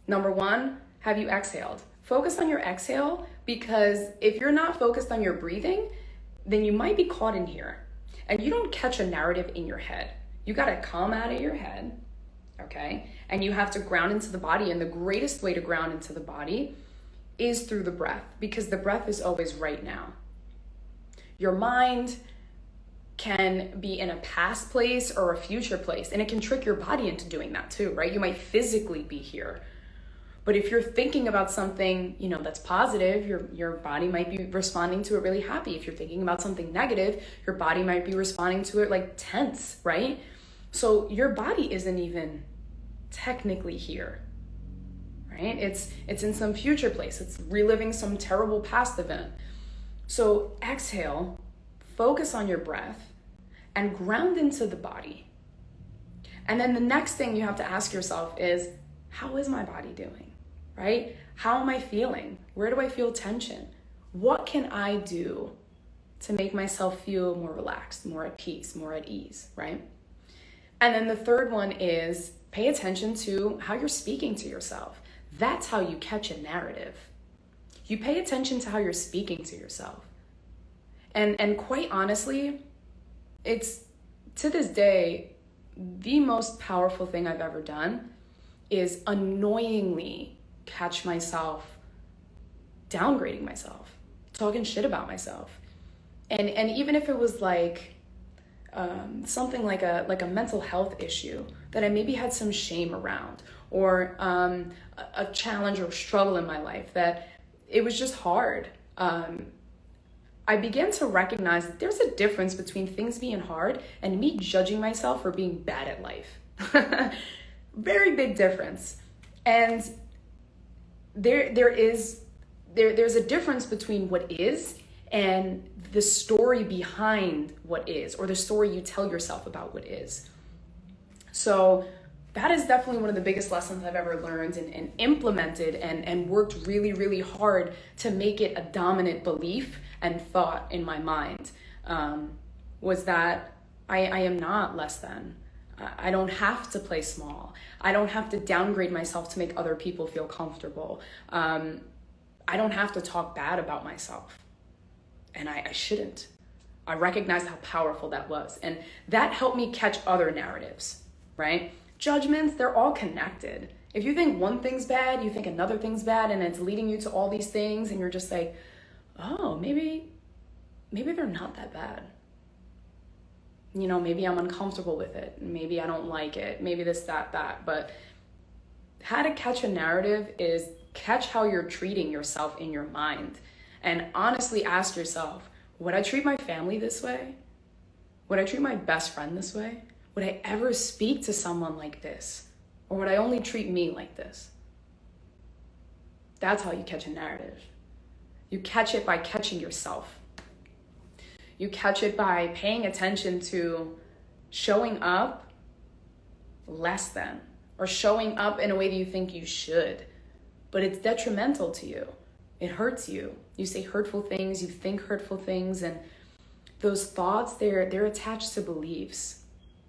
Number one, have you exhaled? Focus on your exhale, because if you're not focused on your breathing, then you might be caught in here. And you don't catch a narrative in your head. You got to come out of your head, okay? And you have to ground into the body. And the greatest way to ground into the body is through the breath, because the breath is always right now. Your mind can be in a past place or a future place, and it can trick your body into doing that too, right? You might physically be here, but if you're thinking about something, that's positive, your body might be responding to it really happy. If you're thinking about something negative, your body might be responding to it like tense, right? So your body isn't even technically here, right? It's in some future place. It's reliving some terrible past event. So exhale, focus on your breath, and ground into the body. And then the next thing you have to ask yourself is, how is my body doing, right? How am I feeling? Where do I feel tension? What can I do to make myself feel more relaxed, more at peace, more at ease, right? And then the third one is pay attention to how you're speaking to yourself. That's how you catch a narrative. You pay attention to how you're speaking to yourself. And quite honestly, it's, to this day, the most powerful thing I've ever done is annoyingly catch myself downgrading myself, talking shit about myself. And even if it was like something like a mental health issue that I maybe had some shame around, or a challenge or struggle in my life that it was just hard, I began to recognize that there's a difference between things being hard and me judging myself for being bad at life. Very big difference. And there's a difference between what is and the story behind what is, or the story you tell yourself about what is. So that is definitely one of the biggest lessons I've ever learned and implemented and worked really, really hard to make it a dominant belief and thought in my mind, was that I am not less than. I don't have to play small. I don't have to downgrade myself to make other people feel comfortable. I don't have to talk bad about myself. And I shouldn't. I recognized how powerful that was. And that helped me catch other narratives, right? Judgments, they're all connected. If you think one thing's bad, you think another thing's bad, and it's leading you to all these things, and you're just like, oh, maybe they're not that bad. Maybe I'm uncomfortable with it. Maybe I don't like it. Maybe this, that. But how to catch a narrative is catch how you're treating yourself in your mind. And honestly ask yourself, would I treat my family this way? Would I treat my best friend this way? Would I ever speak to someone like this? Or would I only treat me like this? That's how you catch a narrative. You catch it by catching yourself. You catch it by paying attention to showing up less than, or showing up in a way that you think you should, but it's detrimental to you. It hurts you. You say hurtful things, you think hurtful things, and those thoughts, they're attached to beliefs.